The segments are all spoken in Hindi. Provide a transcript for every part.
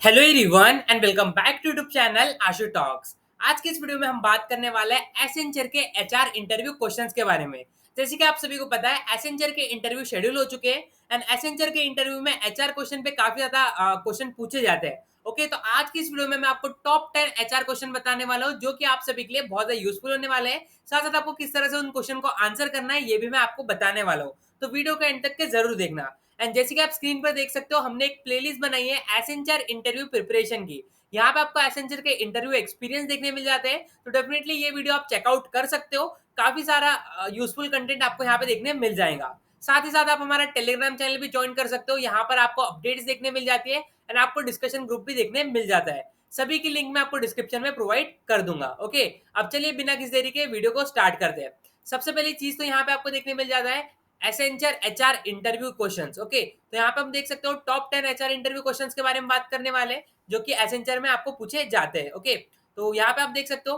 Hello everyone and welcome back to YouTube channel Ashu talks. आज के इस वीडियो में हम बात करने वाले हैं एसेंचर के एचआर इंटरव्यू क्वेश्चंस के बारे में। जैसे कि आप सभी को पता है एसेंचर के इंटरव्यू शेड्यूल हो चुके हैं एंड एसेंचर के इंटरव्यू में एचआर क्वेश्चन पे काफी ज्यादा क्वेश्चन पूछे जाते हैं। ओके, तो आज की इस वीडियो में मैं आपको टॉप 10 एचआर क्वेश्चन बताने वाला हूँ जो कि आप सभी के लिए बहुत ज्यादा यूजफुल होने वाले हैं। साथ साथ आपको किस तरह से उन क्वेश्चन को आंसर करना है ये भी मैं आपको बताने वाला हूँ, तो वीडियो का एंड तक के जरूर देखना। एंड जैसे कि आप स्क्रीन पर देख सकते हो हमने एक प्लेलिस्ट बनाई है एसेंचर इंटरव्यू प्रिपरेशन की। यहाँ पे आपको एसेंचर के इंटरव्यू एक्सपीरियंस देखने मिल जाते हैं, तो डेफिनेटली ये वीडियो आप चेकआउट कर सकते हो। काफी सारा यूजफुल कंटेंट आपको यहाँ पे देखने मिल जाएगा। साथ ही साथ आप हमारा टेलीग्राम चैनल भी ज्वाइन कर सकते हो, यहाँ पर आपको अपडेट्स देखने मिल जाती है एंड आपको डिस्कशन ग्रुप भी देखने मिल जाता है। सभी की लिंक मैं आपको डिस्क्रिप्शन में प्रोवाइड कर दूंगा। ओके, अब चलिए बिना किसी देरी के वीडियो को स्टार्ट करते हैं। सबसे पहली चीज तो यहाँ पे आपको देखने मिल जाता है Accenture HR interview questions. Okay, तो यहाँ पे हम देख सकते हो टॉप 10 एचआर इंटरव्यू क्वेश्चंस के बारे में बात करने वाले हैं जो कि एसेंचर में आपको पूछे जाते हैं। ओके, तो यहाँ पे आप देख सकते हो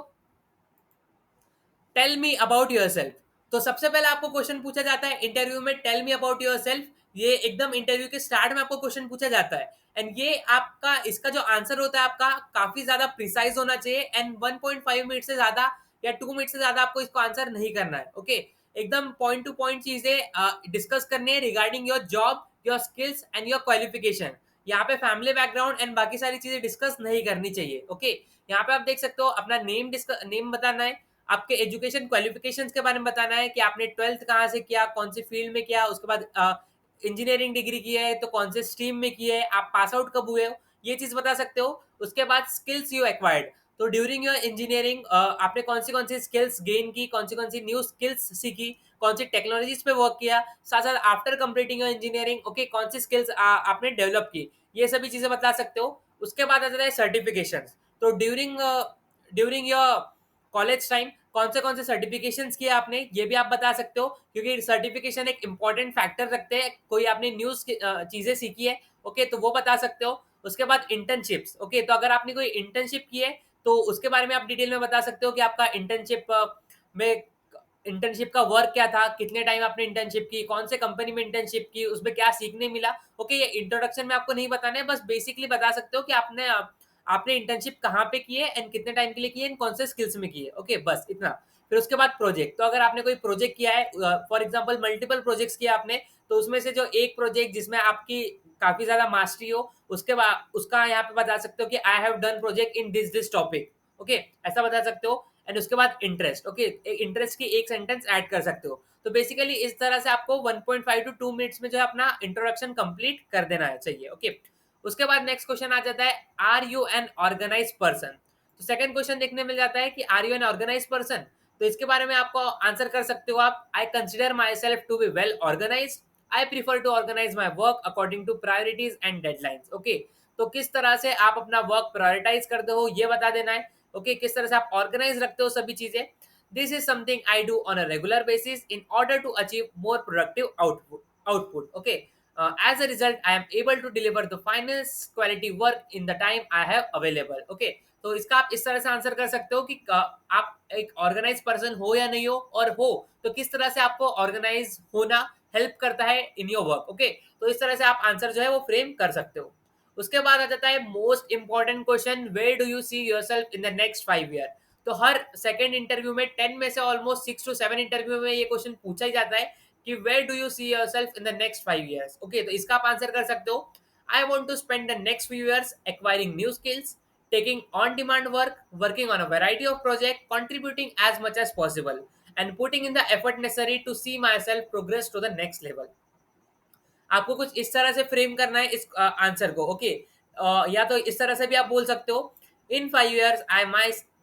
टेल मी अबाउट योरसेल्फ। तो सबसे पहले आपको क्वेश्चन पूछा जाता है इंटरव्यू में, टेल मी अबाउट योरसेल्फ। ये एकदम इंटरव्यू के स्टार्ट में आपको क्वेश्चन पूछा जाता है एंड ये आपका इसका जो आंसर होता है आपका काफी ज्यादा प्रिसाइज होना चाहिए एंड 1.5 मिनट से ज्यादा या 2 मिनट से ज्यादा आपको इसको आंसर नहीं करना है। ओके, एकदम पॉइंट टू पॉइंट चीजें डिस्कस करनी है regarding your job, your skills and your qualification. यहाँ पे फैमिली बैकग्राउंड एंड बाकी सारी चीजें डिस्कस नहीं करनी चाहिए। ओके, यहाँ पे आप देख सकते हो अपना नेम बताना है, आपके एजुकेशन क्वालिफिकेशंस के बारे में बताना है कि आपने 12th कहाँ से किया, कौन से फील्ड में किया, उसके बाद इंजीनियरिंग डिग्री की है तो कौन से स्ट्रीम में की है, आप पास आउट कब हुए हो, ये चीज बता सकते हो। उसके बाद स्किल्स यू एक्वायर्ड, तो ड्यूरिंग योर इंजीनियरिंग आपने कौन सी स्किल्स गेन की, कौन सी न्यू स्किल्स सीखी, कौन सी टेक्नोलॉजीज पे वर्क किया, साथ साथ after completing your engineering okay कौन सी स्किल्स आपने डेवलप की, ये सभी चीजें बता सकते हो। उसके बाद आ जाता है सर्टिफिकेशन, तो during during your college time कौन से सर्टिफिकेशंस किए आपने ये भी आप बता सकते हो, क्योंकि सर्टिफिकेशन एक इंपॉर्टेंट फैक्टर रखते हैं। कोई आपने न्यूज चीजें सीखी है ओके तो वो बता सकते हो। उसके बाद इंटर्नशिप्स ओके, तो अगर आपने कोई इंटर्नशिप की है तो उसके बारे में आप डिटेल में बता सकते हो कि आपका में इंटर्नशिप का वर्क क्या था, कितने टाइम आपने इंटर्नशिप की, कौन से कंपनी में इंटर्नशिप की, उसमें क्या सीखने मिला। ओके, ये इंट्रोडक्शन में आपको नहीं बताना है, बस बेसिकली बता सकते हो कि आपने आपने इंटर्नशिप कहाँ पे की है एंड कितने टाइम के लिए की है एंड कौन से स्किल्स में की है। ओके, बस इतना। फिर उसके बाद प्रोजेक्ट, तो अगर आपने कोई प्रोजेक्ट किया है, फॉर एग्जांपल मल्टीपल प्रोजेक्ट्स किया आपने, तो उसमें से जो एक प्रोजेक्ट जिसमें आपकी काफी ज्यादा मास्टरी हो उसके बाद उसका यहाँ पे बता सकते हो कि I have done project in this topic. Okay, ऐसा बता सकते हो। एंड उसके बाद इंटरेस्ट ओके, इंटरेस्ट की एक सेंटेंस ऐड कर सकते हो। तो बेसिकली इस तरह से आपको 1.5 टू 2 मिनट्स में जो है अपना इंट्रोडक्शन कंप्लीट कर देना है चाहिए। ओके, उसके बाद नेक्स्ट क्वेश्चन आ जाता है are you an organise person. तो सेकंड क्वेश्चन देखने मिल जाता है कि are you an organise person, तो इसके बारे में आपको आंसर कर सकते हो आप, I consider my self to be well organise, I prefer to organise my work according to priorities and deadlines. Okay, तो किस तरह से आप अपना वर्क प्रायोरिटाइज करते हो ये बता देना है। ओके, किस तरह से आप ऑर्गेनाइज रखते हो सभी चीजें। This is something I do on a regular basis in order to achieve more productive output. Okay, as a result I am able to deliver the finest quality work in the time I have available। okay, तो इसका आप इस तरह से आंसर कर सकते हो कि आप एक ऑर्गेनाइज पर्सन हो या नहीं हो, और हो तो किस तरह से आपको ऑर्गेनाइज होना हेल्प करता है इन योर वर्क। ओके, तो इस तरह से आप आंसर जो है वो फ्रेम कर सकते हो। उसके बाद आ जाता है most important question, where do you see yourself in the next 5 year. तो हर सेकंड इंटरव्यू में 10 में से ऑलमोस्ट 6 to 7 इंटरव्यू में ये क्वेश्चन पूछा ही जाता है कि where do you see yourself in the next 5 years। Okay, तो इसका आप आंसर कर सकते हो, I want to spend the next few years acquiring new skills, taking on demand work, working on a variety of projects, contributing as much as possible, and putting in the effort necessary to see myself progress to the next level। आपको कुछ इस तरह से फ्रेम करना है इस आंसर को। ओके, या तो इस तरह से भी आप बोल सकते हो, in 5 years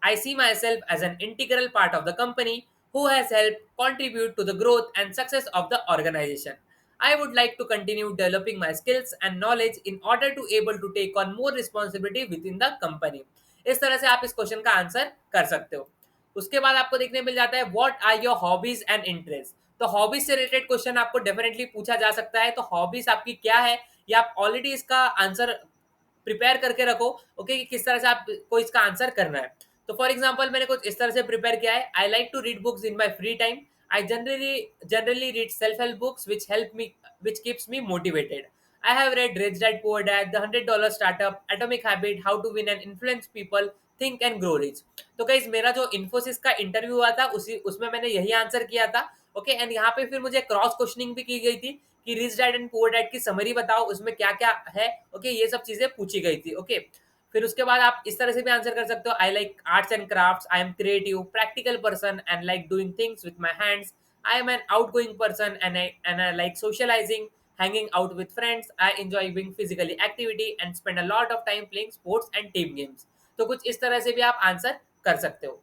I see my self as an integral part of the company who has help contribute to the growth and success of the organization। I would like to continue developing my skills and knowledge in order to able to take on more responsibility within the company। इस तरह से आप इस क्वेश्चन का आंसर कर सकते हो। उसके बाद आपको देखने मिल जाता है what are your hobbies and interest. तो हॉबीज से रिलेटेड क्वेश्चन आपको डेफिनेटली पूछा जा सकता है, तो हॉबीज आपकी क्या है या आप ऑलरेडी इसका आंसर प्रिपेयर करके रखो। ओके, कि किस तरह से आपको इसका आंसर करना है। तो फॉर एग्जांपल मैंने कुछ इस तरह से प्रिपेयर किया है, I like to read books in my free time, I generally read self help books which help me which keeps me motivated. I have read Rich Dad Poor Dad, The $100 Startup, Atomic Habit, How to Win and Influence People, Think and Grow Rich. तो गाइस मेरा जो इन्फोसिस का इंटरव्यू हुआ था उसमें मैंने यही आंसर किया था। ओके, एंड यहाँ पे फिर मुझे क्रॉस क्वेश्चनिंग भी की गई थी कि rich dad and poor dad की समरी बताओ, उसमें क्या क्या है। ओके, ये सब चीजें पूछी गई थी। ओके, फिर उसके बाद आप इस तरह से भी आंसर कर सकते हो, I like arts and crafts, I am creative practical person and like doing things with my hands, I am an outgoing person and I like socializing, hanging out with friends. I enjoy being physically activity and spend a lot of time playing sports and team games. तो कुछ इस तरह से भी आप आंसर कर सकते हो।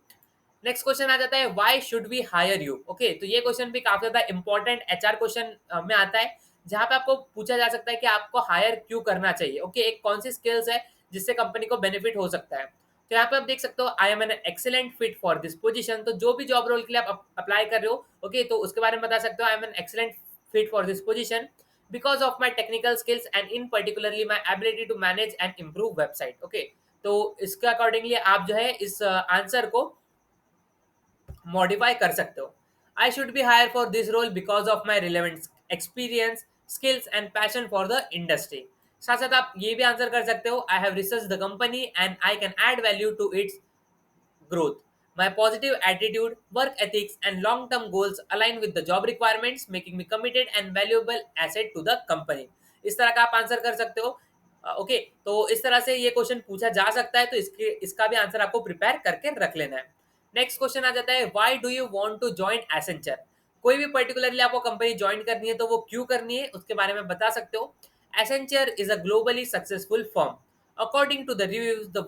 नेक्स्ट क्वेश्चन आ जाता है why should we hire you. Okay, तो ये क्वेश्चन भी काफी ज्यादा इंपॉर्टेंट एचआर क्वेश्चन में आता है, जहां पे आपको पूछा जा सकता है कि आपको हायर क्यों करना चाहिए। ओके, एक कौन सी स्किल्स है जिससे कंपनी को बेनिफिट हो सकता है। तो यहाँ पे आप देख सकते हो I am an excellent fit for this position. तो जो भी जॉब रोल के लिए आप अप्लाई कर रहे हो, ओके, तो उसके बारे में बता सकते हो I am an excellent fit for this position because of my technical skills and in particularly my ability to manage and improve website। okay, तो इसके अकॉर्डिंगली आप जो है इस आंसर को मॉडिफाई कर सकते हो। I should be hire for this role because of my relevant experience skills and passion for the industry. साथ साथ आप ये भी आंसर कर सकते हो I have research the company and I can add value to its growth. My positive attitude, work ethics, and long term goals align with the job requirements, making me committed and valuable asset to the company। इस तरह का आप आंसर कर सकते हो। ओके, तो इस तरह से ये क्वेश्चन पूछा जा सकता है, तो इसका भी आंसर आपको प्रिपेयर करके रख लेना है। नेक्स्ट क्वेश्चन आ जाता है why do you want to join Accenture. कोई भी पर्टिकुलरली आपको कंपनी ज्वाइन करनी है तो वो क्यों करनी है उसके बारे में बता सकते हो। Accenture is a globally successful firm. According to the reviews, the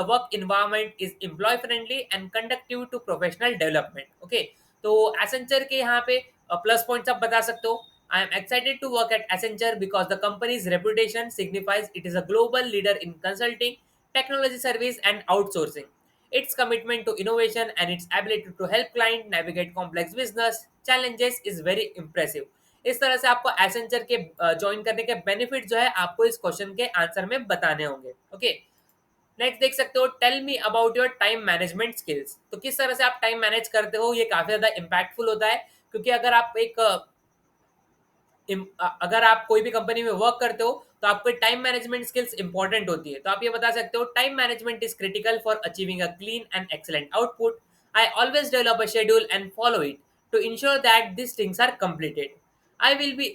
work environment is employee friendly and conducive to professional development। Okay, तो Accenture के यहाँ पे प्लस पॉइंट्स आप बता सकते हो। I am excited to work at Accenture because the company's reputation signifies it is a global leader in consulting, technology service, and outsourcing। Its commitment to innovation and its ability to help client navigate complex business challenges is very impressive। इस तरह से आपको एसेंचर के ज्वाइन करने के बेनिफिट जो है आपको इस क्वेश्चन के आंसर में बताने होंगे। ओके, नेक्स्ट देख सकते हो tell me about your time management skills. तो किस तरह से आप टाइम मैनेज करते हो, ये काफी ज्यादा इम्पैक्टफुल होता है, क्योंकि अगर आप कोई भी कंपनी में वर्क करते हो तो आपको टाइम मैनेजमेंट स्किल्स इंपॉर्टेंट होती है। तो आप ये बता सकते हो time management is critical for achieving a clean and excellent output. I always develop a schedule and follow it to ensure that this things are completed. I will be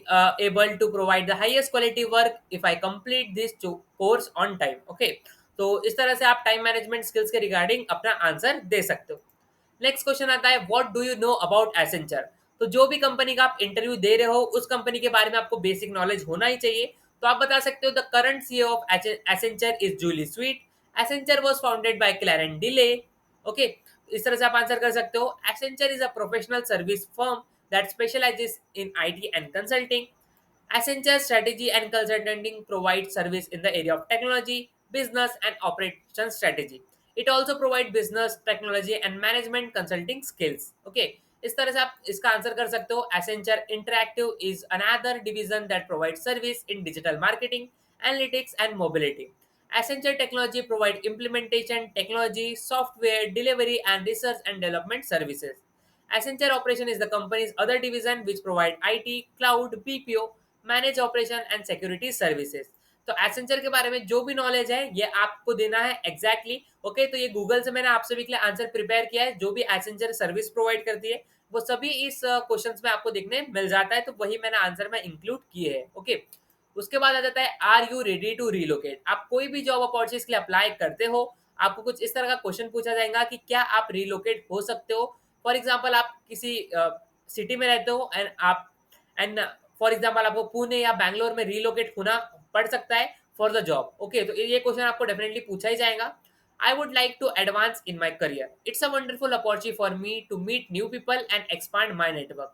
able to provide the highest quality work if I complete this course on time। Okay, तो इस तरह से आप टाइम मैनेजमेंट स्किल्स के रिगार्डिंग अपना आंसर दे सकते हो। नेक्स्ट क्वेश्चन आता है what do you know about Accenture. तो जो भी कंपनी का आप इंटरव्यू दे रहे हो उस कंपनी के बारे में आपको बेसिक नॉलेज होना ही चाहिए। तो आप बता सकते हो the current CEO of Accenture is Julie Sweet. Accenture was founded by Clarence DeLany. Okay, इस तरह से आप आंसर कर सकते हो। Accenture is a professional service firm that specializes in IT and consulting. Accenture Strategy and Consulting provides service in the area of technology, business, and operation strategy. It also provides business, technology, and management consulting skills। Okay, इस तरह से आप इसका आंसर कर सकते हो। Accenture Interactive is another division that provides service in digital marketing, analytics, and mobility। Accenture Technology provide implementation, technology, software, delivery, and research and development services। Accenture Operation is the company's other division which provide IT, cloud, BPO, manage operation and security services. तो एसेंचर के बारे में जो भी नॉलेज है ये आपको देना है एग्जैक्टली। ओके, तो ये गूगल से मैंने आप सभी के लिए आंसर प्रिपेयर किया है। जो भी एसेंचर सर्विस प्रोवाइड करती है वो सभी इस क्वेश्चंस में आपको देखने मिल जाता है, तो वही मैंने आंसर में इंक्लूड किए हैं। ओके, उसके बाद आ जाता है are you ready to relocate. आप कोई भी जॉब अपॉर्चुनिटीज के लिए अप्लाई करते हो, आपको कुछ इस तरह का क्वेश्चन पूछा जाएगा कि क्या आप रिलोकेट हो सकते हो। फॉर एग्जाम्पल आप किसी सिटी में रहते हो एंड फॉर एग्जाम्पल आपको पुणे या बैंगलोर में रिलोकेट होना पड़ सकता है फॉर द जॉब। ओके, तो ये क्वेश्चन आपको डेफिनेटली पूछा ही जाएगा। I would like to advance in my career. It's a wonderful opportunity for me to meet new people and expand my network.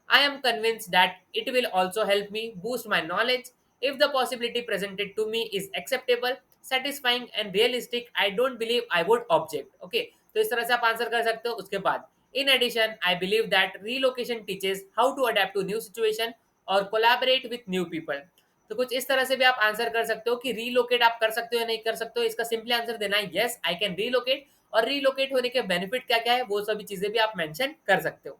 I am convinced that it will also help me boost my knowledge. If the possibility presented to me is acceptable, satisfying and realistic, I don't believe I would object। Okay, तो इस तरह से आप आंसर कर सकते हो। उसके बाद in addition, I believe that relocation teaches how to adapt to new situation और collaborate with new people। तो कुछ इस तरह से भी आप आंसर कर सकते हो कि रीलोकेट आप कर सकते हो या नहीं कर सकते हो। इसका सिंपली आंसर देना है यस आई कैन रीलोकेट, और रीलोकेट होने के बेनिफिट क्या क्या है वो सभी चीजें भी आप मेंशन कर सकते हो।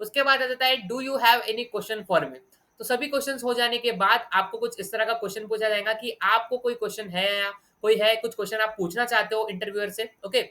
उसके बाद आ जाता है do you have any question for me. तो सभी क्वेश्चंस हो जाने के बाद आपको कुछ इस तरह का क्वेश्चन पूछा जाएगा कि आपको कोई क्वेश्चन है या कोई है कुछ क्वेश्चन आप पूछना चाहते हो इंटरव्यूअर से, ओके।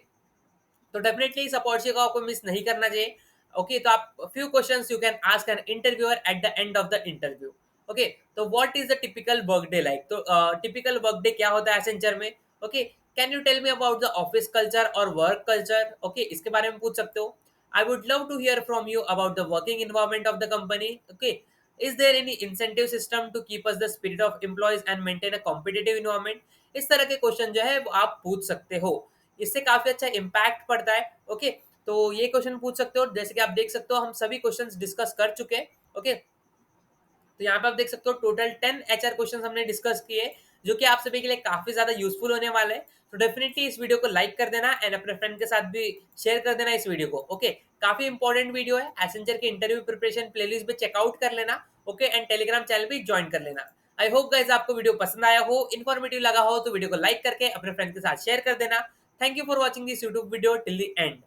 तो डेफिनेटली इस अपॉर्चुनिटी को आपको मिस नहीं करना चाहिए, ओके। तो आप few questions you can ask an interviewer at the end of the interview, okay. तो what is the typical work day like, तो टिपिकल वर्क डे क्या होता है एसेंचर में, okay. Can you tell me about the office culture और वर्क कल्चर, ओके, इसके बारे में पूछ सकते हो। I would love to hear from you about the working environment of the company, okay. Is there any incentive system to keep us the spirit of employees and maintain a competitive environment. इस तरह के क्वेश्चन जो है वो आप पूछ सकते हो, इससे काफी अच्छा इम्पैक्ट पड़ता है, ओके। तो ये क्वेश्चन पूछ सकते हो। जैसे कि आप देख सकते हो हम सभी क्वेश्चंस डिस्कस कर चुके हैं, ओके। तो यहाँ पे आप देख सकते हो टोटल 10 एचआर क्वेश्चंस हमने डिस्कस किए, जो कि आप सभी के लिए काफी ज्यादा यूजफुल होने वाले हैं। तो डेफिनेटली इस वीडियो को लाइक कर देना एंड अपने फ्रेंड के साथ भी शेयर कर देना इस वीडियो को, ओके। काफी इंपॉर्टेंट वीडियो है, एसेंचर के इंटरव्यू प्रिपरेशन प्लेलिस्ट पे चेकआउट कर लेना, ओके, एंड टेलीग्राम चैनल भी ज्वाइन कर लेना। आई होप गाइस आपको वीडियो पसंद आया हो, इन्फॉर्मेटिव लगा हो तो वीडियो को लाइक करके अपने फ्रेंड के साथ शेयर कर देना। Thank you for watching this YouTube video till the end.